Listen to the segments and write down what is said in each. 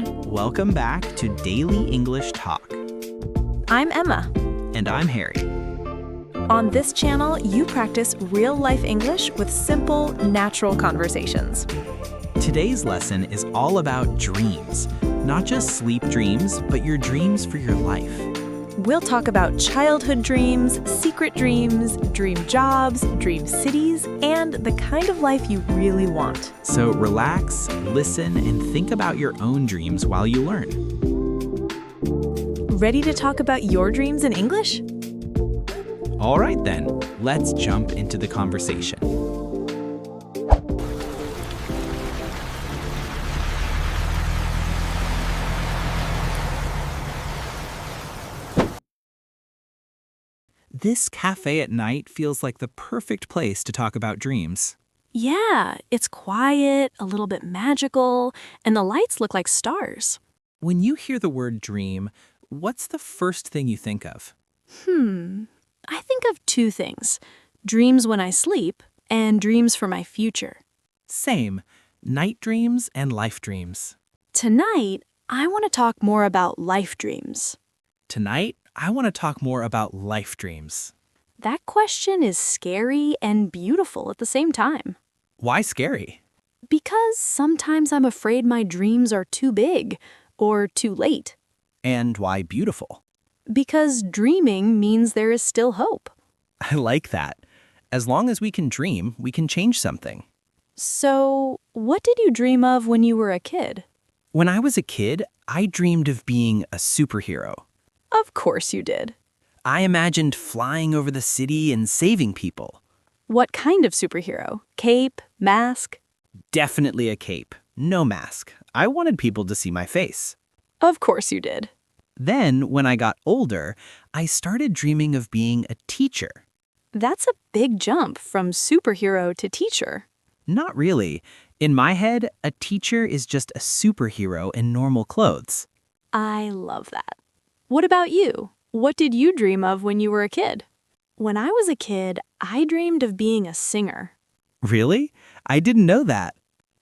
everyone. Welcome back to Daily English Talk. I'm Emma. And I'm Harry. On this channel, you practice real-life English with simple, natural conversations. Today's lesson is all about dreams. Not just sleep dreams, but your dreams for your life. We'll talk about childhood dreams, secret dreams, dream jobs, dream cities, and the kind of life you really want. So relax, listen, and think about your own dreams while you learn. Ready to talk about your dreams in English? All right then, let's jump into the conversation. This cafe at night feels like the perfect place to talk about dreams. Yeah, it's quiet, a little bit magical, and the lights look like stars. When you hear the word dream, what's the first thing you think of? I think of two things: dreams when I sleep and dreams for my future. Same, night dreams and life dreams. Tonight, I want to talk more about life dreams. Tonight, I want to talk more about life dreams. That question is scary and beautiful at the same time. Why scary? Because sometimes I'm afraid my dreams are too big or too late. And why beautiful? Because dreaming means there is still hope. I like that. As long as we can dream, we can change something. So, what did you dream of when you were a kid? When I was a kid, I dreamed of being a superhero. Of course you did. I imagined flying over the city and saving people. What kind of superhero? Cape? Mask? Definitely a cape, no mask. I wanted people to see my face. Of course you did. Then, when I got older, I started dreaming of being a teacher. That's a big jump from superhero to teacher. Not really. In my head, a teacher is just a superhero in normal clothes. I love that. What about you? What did you dream of when you were a kid? When I was a kid, I dreamed of being a singer. Really? I didn't know that.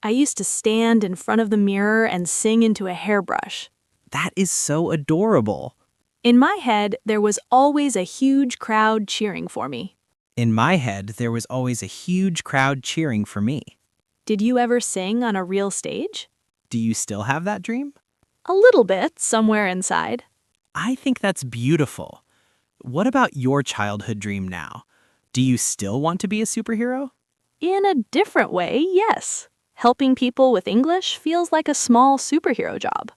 I used to stand in front of the mirror and sing into a hairbrush. That is so adorable. In my head, there was always a huge crowd cheering for me. In my head, there was always a huge crowd cheering for me. Did you ever sing on a real stage? Do you still have that dream? A little bit, somewhere inside. I think that's beautiful. What about your childhood dream now? Do you still want to be a superhero? In a different way, yes. Helping people with English feels like a small superhero job.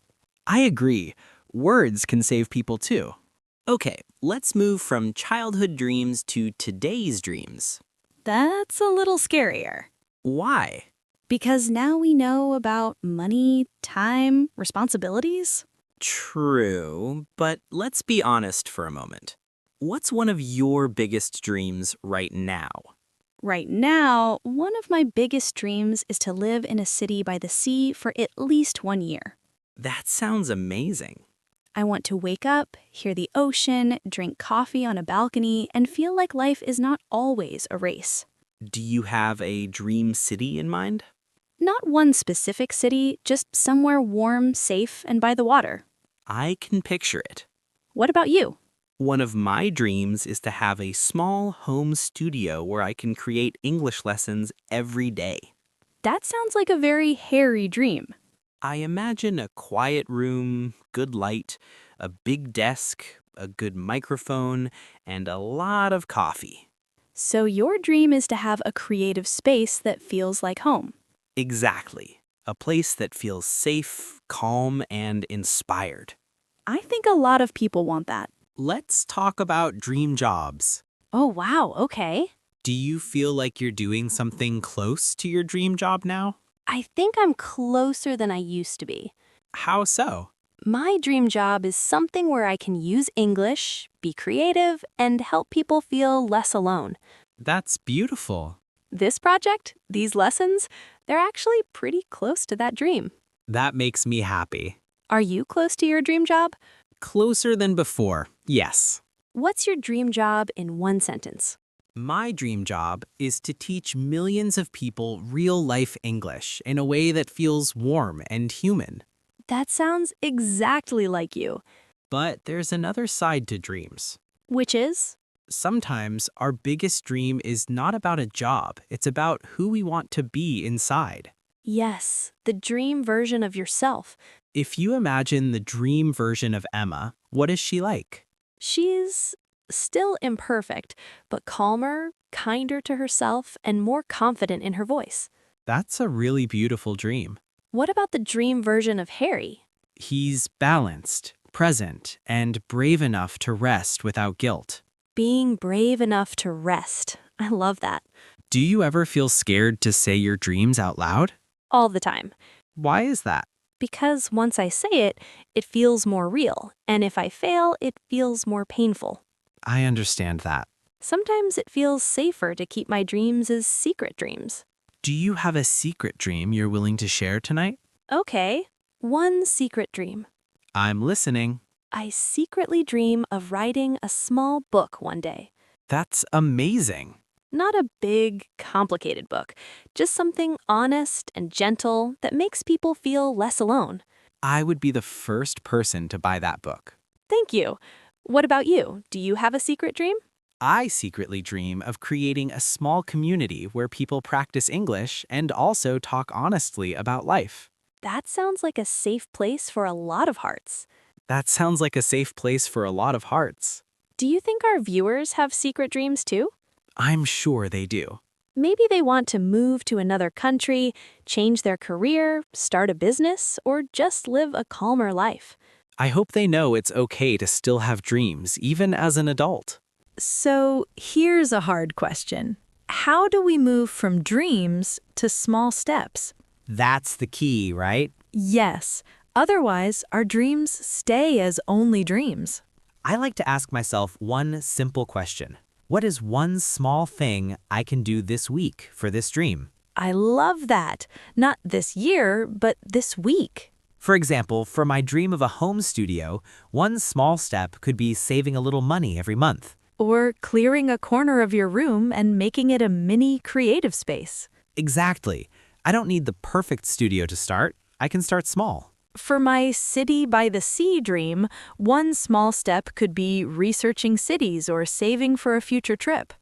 I agree. Words can save people too. Okay, let's move from childhood dreams to today's dreams. That's a little scarier. Why? Because now we know about money, time, responsibilities. True, but let's be honest for a moment. What's one of your biggest dreams right now? Right now, one of my biggest dreams is to live in a city by the sea for at least 1 year. That sounds amazing. I want to wake up, hear the ocean, drink coffee on a balcony, and feel like life is not always a race. Do you have a dream city in mind? Not one specific city, just somewhere warm, safe, and by the water. I can picture it. What about you? One of my dreams is to have a small home studio where I can create English lessons every day. That sounds like a very hairy dream. I imagine a quiet room, good light, a big desk, a good microphone, and a lot of coffee. So your dream is to have a creative space that feels like home. Exactly. A place that feels safe, calm, and inspired. I think a lot of people want that. Let's talk about dream jobs. Oh, wow, okay. Do you feel like you're doing something close to your dream job now? I think I'm closer than I used to be. How so? My dream job is something where I can use English, be creative, and help people feel less alone. That's beautiful. This project, these lessons, they're actually pretty close to that dream. That makes me happy. Are you close to your dream job? Closer than before, yes. What's your dream job in one sentence? My dream job is to teach millions of people real-life English in a way that feels warm and human. That sounds exactly like you. But there's another side to dreams. Which is? Sometimes our biggest dream is not about a job, it's about who we want to be inside. Yes, the dream version of yourself. If you imagine the dream version of Emma, what is she like? She's still imperfect, but calmer, kinder to herself, and more confident in her voice. That's a really beautiful dream. What about the dream version of Harry? He's balanced, present, and brave enough to rest without guilt. Being brave enough to rest. I love that. Do you ever feel scared to say your dreams out loud? All the time. Why is that? Because once I say it, it feels more real, and if I fail, it feels more painful. I understand that. Sometimes it feels safer to keep my dreams as secret dreams. Do you have a secret dream you're willing to share tonight? Okay, one secret dream. I'm listening. I secretly dream of writing a small book one day. That's amazing. Not a big, complicated book, just something honest and gentle that makes people feel less alone. I would be the first person to buy that book. Thank you. What about you? Do you have a secret dream? I secretly dream of creating a small community where people practice English and also talk honestly about life. That sounds like a safe place for a lot of hearts. That sounds like a safe place for a lot of hearts. Do you think our viewers have secret dreams too? I'm sure they do. Maybe they want to move to another country, change their career, start a business, or just live a calmer life. I hope they know it's okay to still have dreams, even as an adult. So here's a hard question. How do we move from dreams to small steps? That's the key, right? Yes, otherwise our dreams stay as only dreams. I like to ask myself one simple question. What is one small thing I can do this week for this dream? I love that. Not this year, but this week. For example, for my dream of a home studio, one small step could be saving a little money every month. Or clearing a corner of your room and making it a mini creative space. Exactly. I don't need the perfect studio to start. I can start small. For my city by the sea dream, one small step could be researching cities or saving for a future trip.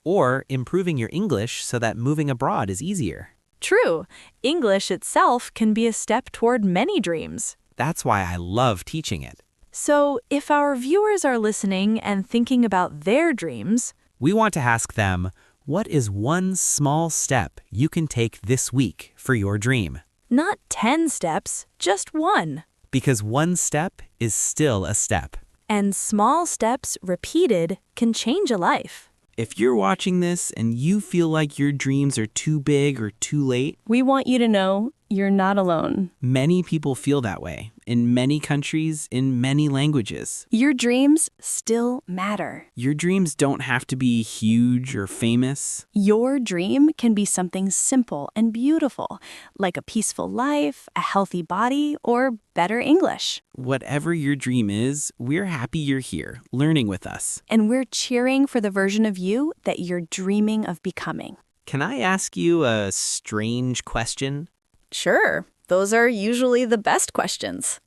Or improving your English so that moving abroad is easier. True, English itself can be a step toward many dreams. That's why I love teaching it. So, if our viewers are listening and thinking about their dreams, We want to ask them, what is one small step you can take this week for your dream? not 10 steps, just one. Because one step is still a step. And small steps repeated can change a life. If you're watching this and you feel like your dreams are too big or too late, We want you to know you're not alone. many people feel that way in many countries, in many languages. Your dreams still matter. Your dreams don't have to be huge or famous. Your dream can be something simple and beautiful, like a peaceful life, a healthy body, or better English. Whatever your dream is, we're happy you're here, learning with us. And we're cheering for the version of you that you're dreaming of becoming. Can I ask you a strange question? Sure, those are usually the best questions.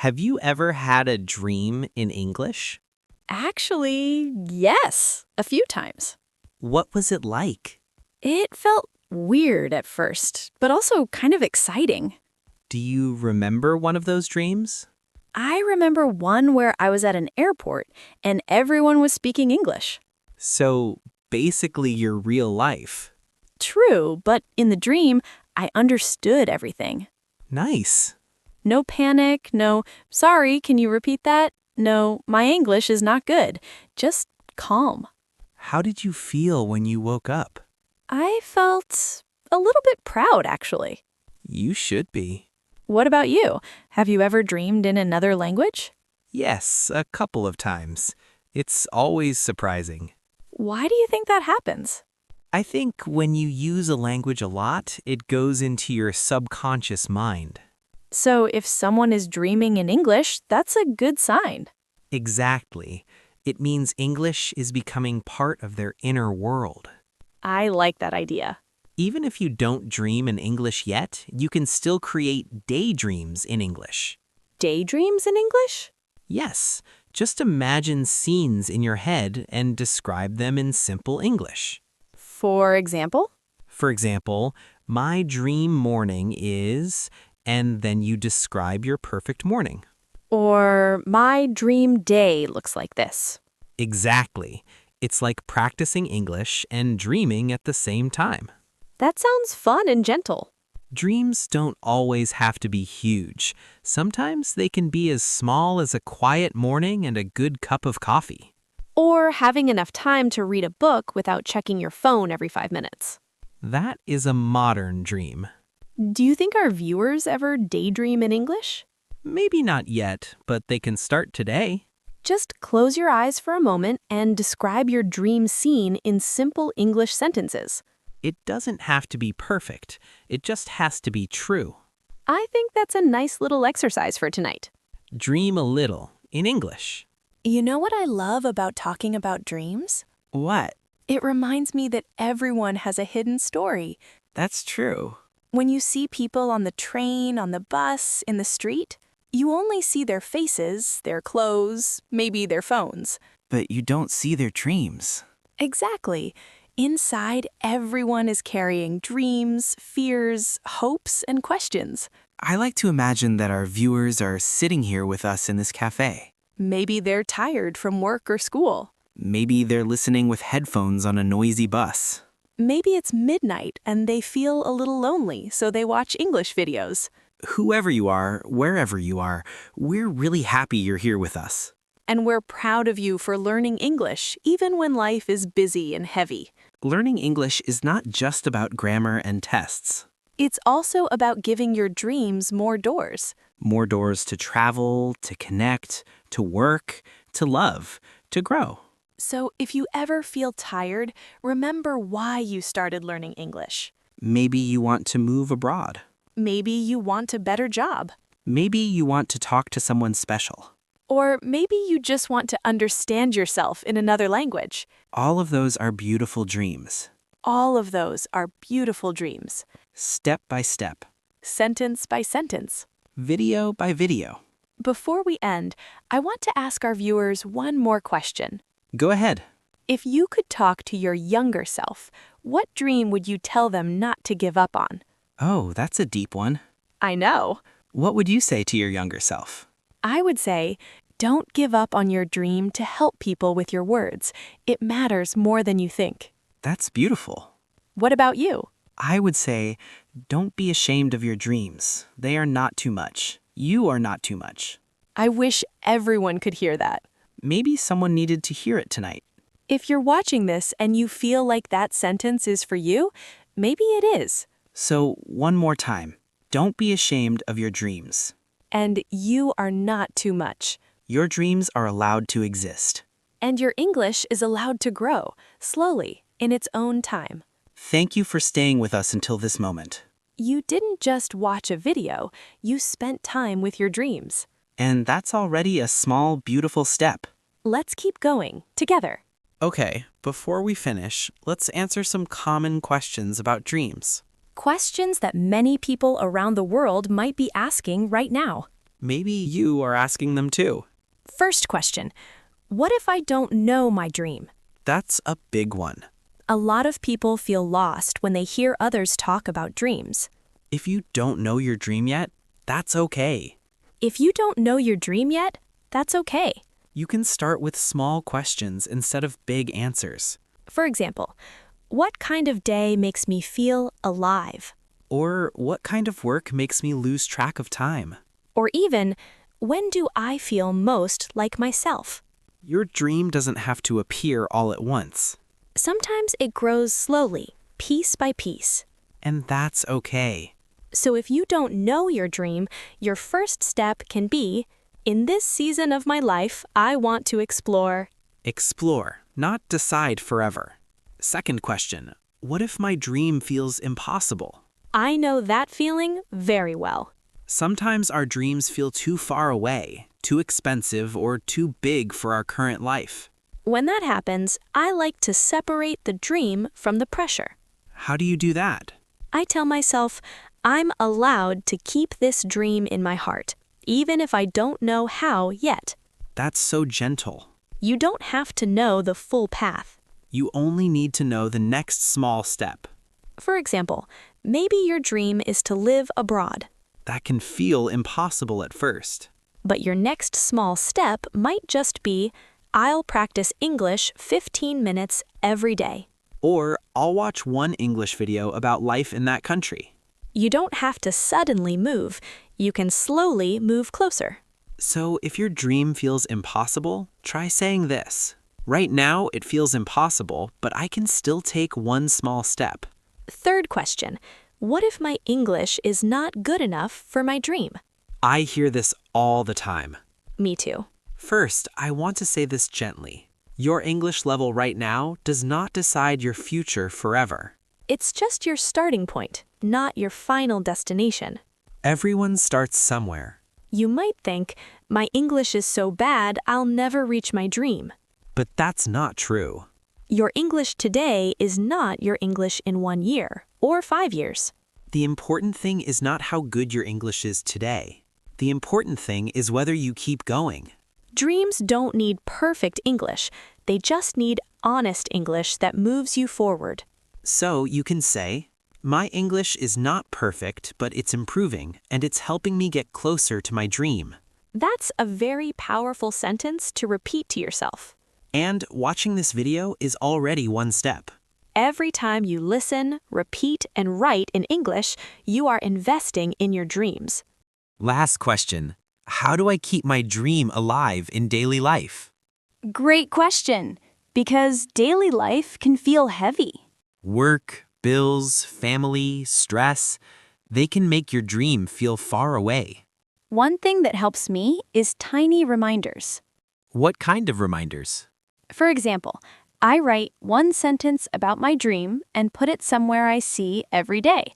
Have you ever had a dream in English? Actually, yes, a few times. What was it like? It felt weird at first, but also kind of exciting. Do you remember one of those dreams? I remember one where I was at an airport and everyone was speaking English. So, basically your real life. True, but in the dream, I understood everything. Nice. No panic, no, sorry, can you repeat that? No, my English is not good. Just calm. How did you feel when you woke up? I felt a little bit proud, actually. You should be. What about you? Have you ever dreamed in another language? Yes, a couple of times. It's always surprising. Why do you think that happens? I think when you use a language a lot, it goes into your subconscious mind. So if someone is dreaming in English, that's a good sign. Exactly. It means English is becoming part of their inner world. I like that idea. Even if you don't dream in English yet, you can still create daydreams in English. Daydreams in English? Yes, just imagine scenes in your head and describe them in simple English. For example? For example, my dream morning is, and then you describe your perfect morning. Or my dream day looks like this. Exactly. It's like practicing English and dreaming at the same time. That sounds fun and gentle. Dreams don't always have to be huge. Sometimes they can be as small as a quiet morning and a good cup of coffee. Or having enough time to read a book without checking your phone every 5 minutes. That is a modern dream. Do you think our viewers ever daydream in English? Maybe not yet, but they can start today. Just close your eyes for a moment and describe your dream scene in simple English sentences. It doesn't have to be perfect. It just has to be true. I think that's a nice little exercise for tonight. Dream a little in English. You know what I love about talking about dreams? What? It reminds me that everyone has a hidden story. That's true. When you see people on the train, on the bus, in the street, you only see their faces, their clothes, maybe their phones. But you don't see their dreams. Exactly. Inside, everyone is carrying dreams, fears, hopes, and questions. I like to imagine that our viewers are sitting here with us in this cafe. Maybe they're tired from work or school. Maybe they're listening with headphones on a noisy bus. Maybe it's midnight and they feel a little lonely, so they watch English videos. Whoever you are, wherever you are, we're really happy you're here with us. And we're proud of you for learning English, even when life is busy and heavy. Learning English is not just about grammar and tests. It's also about giving your dreams more doors. More doors to travel, to connect, to work, to love, to grow. So if you ever feel tired, remember why you started learning English. Maybe you want to move abroad. Maybe you want a better job. Maybe you want to talk to someone special. Or maybe you just want to understand yourself in another language. All of those are beautiful dreams. All of those are beautiful dreams. Step by step. Sentence by sentence. Video by video. Before we end, I want to ask our viewers one more question. Go ahead. If you could talk to your younger self, what dream would you tell them not to give up on? Oh, that's a deep one. I know. What would you say to your younger self? I would say, don't give up on your dream to help people with your words. It matters more than you think. That's beautiful. What about you? I would say, don't be ashamed of your dreams. They are not too much. You are not too much. I wish everyone could hear that. Maybe someone needed to hear it tonight. If you're watching this and you feel like that sentence is for you, maybe it is. So, one more time. Don't be ashamed of your dreams. And you are not too much. Your dreams are allowed to exist. And your English is allowed to grow, slowly, in its own time. Thank you for staying with us until this moment. You didn't just watch a video, you spent time with your dreams. And that's already a small, beautiful step. Let's keep going, together. Okay, before we finish, let's answer some common questions about dreams. Questions that many people around the world might be asking right now. Maybe you are asking them too. First question, what if I don't know my dream? That's a big one. A lot of people feel lost when they hear others talk about dreams. If you don't know your dream yet, that's okay. If you don't know your dream yet, that's okay. You can start with small questions instead of big answers. For example, what kind of day makes me feel alive? Or what kind of work makes me lose track of time? Or even, when do I feel most like myself? Your dream doesn't have to appear all at once. Sometimes it grows slowly, piece by piece. And that's okay. So if you don't know your dream, your first step can be, in this season of my life, I want to explore. Explore, not decide forever. Second question, what if my dream feels impossible? I know that feeling very well. Sometimes our dreams feel too far away, too expensive, or too big for our current life. When that happens, I like to separate the dream from the pressure. How do you do that? I tell myself, I'm allowed to keep this dream in my heart, even if I don't know how yet. That's so gentle. You don't have to know the full path. You only need to know the next small step. For example, maybe your dream is to live abroad, That can feel impossible at first. but your next small step might just be, I'll practice English 15 minutes every day. Or I'll watch one English video about life in that country. You don't have to suddenly move. You can slowly move closer. So if your dream feels impossible, try saying this. Right now, it feels impossible, but I can still take one small step. Third question, what if my English is not good enough for my dream? I hear this all the time. Me too. First, I want to say this gently. Your English level right now does not decide your future forever. It's just your starting point, not your final destination. Everyone starts somewhere. You might think, my English is so bad I'll never reach my dream. But that's not true. Your English today is not your English in 1 year or 5 years. The important thing is not how good your English is today. The important thing is whether you keep going. Dreams don't need perfect English. They just need honest English that moves you forward. So you can say, my English is not perfect, but it's improving, and it's helping me get closer to my dream. That's a very powerful sentence to repeat to yourself. And watching this video is already one step. Every time you listen, repeat, and write in English, you are investing in your dreams. Last question. How do I keep my dream alive in daily life? Great question, because daily life can feel heavy. Work, bills, family, stress, they can make your dream feel far away. One thing that helps me is tiny reminders. What kind of reminders? For example, I write one sentence about my dream and put it somewhere I see every day,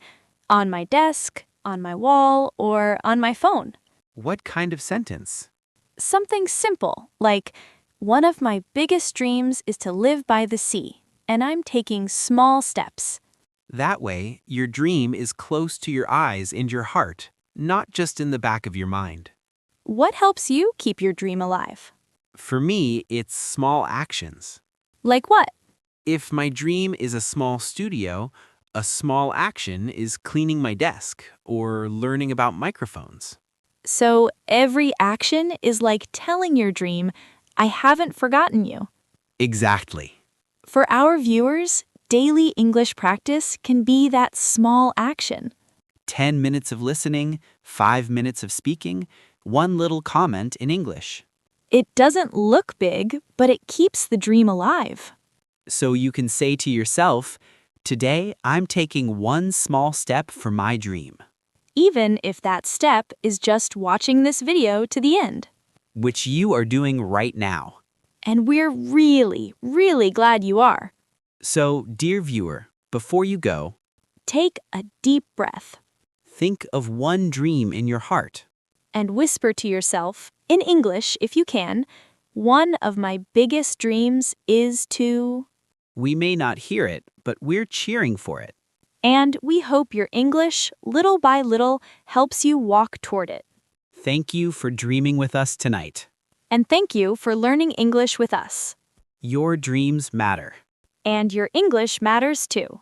on my desk, on my wall, or on my phone. What kind of sentence? Something simple, like, one of my biggest dreams is to live by the sea, and I'm taking small steps. That way, your dream is close to your eyes and your heart, not just in the back of your mind. What helps you keep your dream alive? For me, it's small actions. Like what? If my dream is a small studio, a small action is cleaning my desk or learning about microphones. So every action is like telling your dream, I haven't forgotten you. Exactly. For our viewers, daily English practice can be that small action. 10 minutes of listening, 5 minutes of speaking, one little comment in English. It doesn't look big, but it keeps the dream alive. So you can say to yourself, today I'm taking one small step for my dream, Even if that step is just watching this video to the end. which you are doing right now. And we're really, really glad you are. So, dear viewer, before you go, Take a deep breath think of one dream in your heart. and whisper to yourself, in English if you can, one of my biggest dreams is to... We may not hear it, but we're cheering for it. And we hope your English, little by little, helps you walk toward it. Thank you for dreaming with us tonight. And thank you for learning English with us. Your dreams matter. And your English matters too.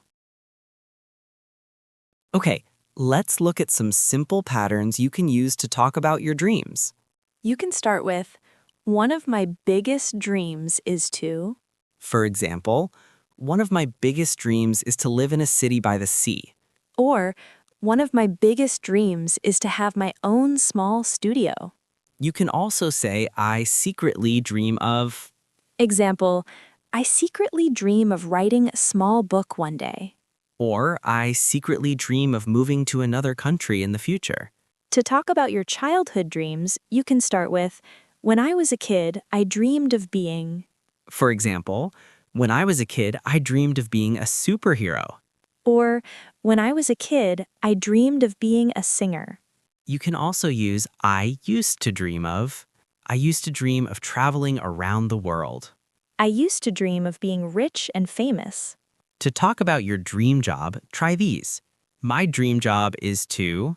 Okay, let's look at some simple patterns you can use to talk about your dreams. You can start with, one of my biggest dreams is to... For example, one of my biggest dreams is to live in a city by the sea. Or, one of my biggest dreams is to have my own small studio. You can also say, I secretly dream of... Example, I secretly dream of writing a small book one day. Or I secretly dream of moving to another country in the future. To talk about your childhood dreams, you can start with, when I was a kid, I dreamed of being... For example, when I was a kid, I dreamed of being a superhero. Or, when I was a kid, I dreamed of being a singer. You can also use I used to dream of. I used to dream of traveling around the world. I used to dream of being rich and famous. To talk about your dream job, try these. My dream job is to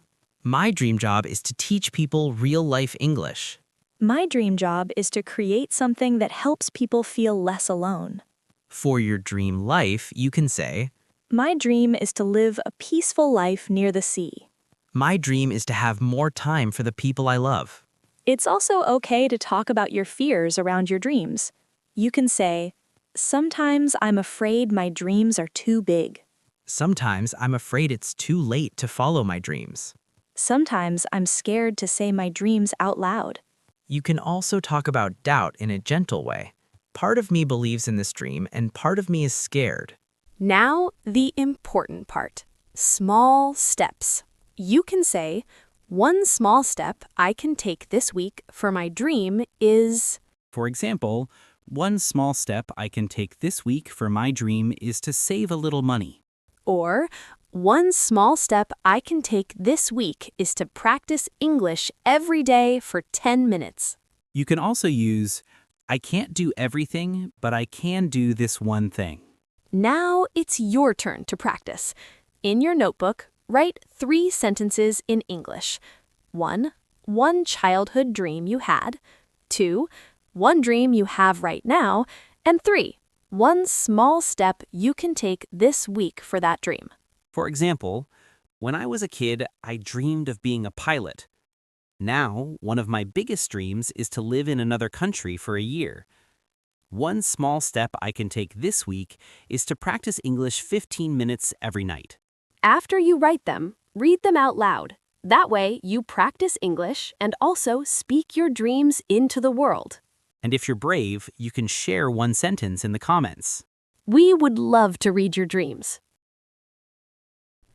teach people real-life English. My dream job is to create something that helps people feel less alone. For your dream life, you can say, My dream is to live a peaceful life near the sea. my dream is to have more time for the people I love. It's also okay to talk about your fears around your dreams. You can say, Sometimes I'm afraid my dreams are too big. Sometimes I'm afraid it's too late to follow my dreams. Sometimes I'm scared to say my dreams out loud. You can also talk about doubt in a gentle way. Part of me believes in this dream and part of me is scared. Now, the important part. Small steps. You can say, one small step I can take this week for my dream is... For example, one small step I can take this week for my dream is to save a little money. Or, one small step I can take this week is to practice English every day for 10 minutes. You can also use, I can't do everything, but I can do this one thing. Now it's your turn to practice. In your notebook, write 3 sentences in English. 1. One childhood dream you had. 2. One dream you have right now. And 3. One small step you can take this week for that dream. For example, when I was a kid, I dreamed of being a pilot. Now, one of my biggest dreams is to live in another country for a year. One small step I can take this week is to practice English 15 minutes every night. After you write them, read them out loud. That way, you practice English and also speak your dreams into the world. And if you're brave, you can share one sentence in the comments. We would love to read your dreams.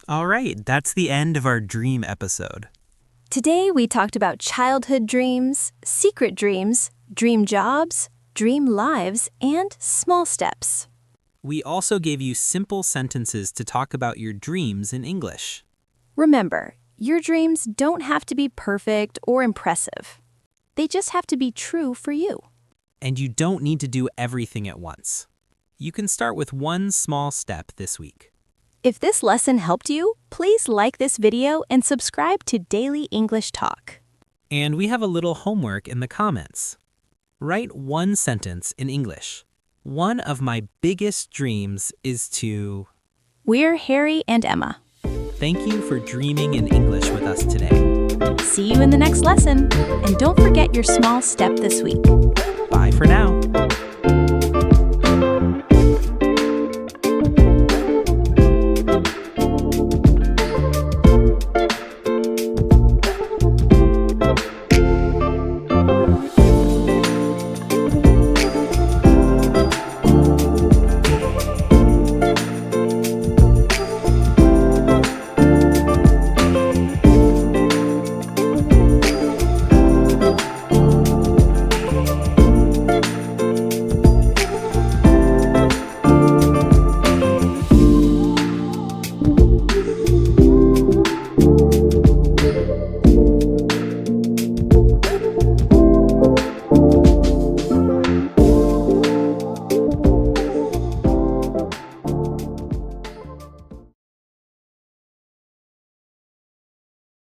All right, that's the end of our dream episode. Today we talked about childhood dreams, secret dreams, dream jobs, dream lives, and small steps. We also gave you simple sentences to talk about your dreams in English. Remember, your dreams don't have to be perfect or impressive. They just have to be true for you. And you don't need to do everything at once. You can start with one small step this week. If this lesson helped you, please like this video and subscribe to Daily English Talk. And we have a little homework in the comments. Write one sentence in English. One of my biggest dreams is to... We're Harry and Emma. Thank you for dreaming in English with us today. See you in the next lesson. And don't forget your small step this week. Bye for now.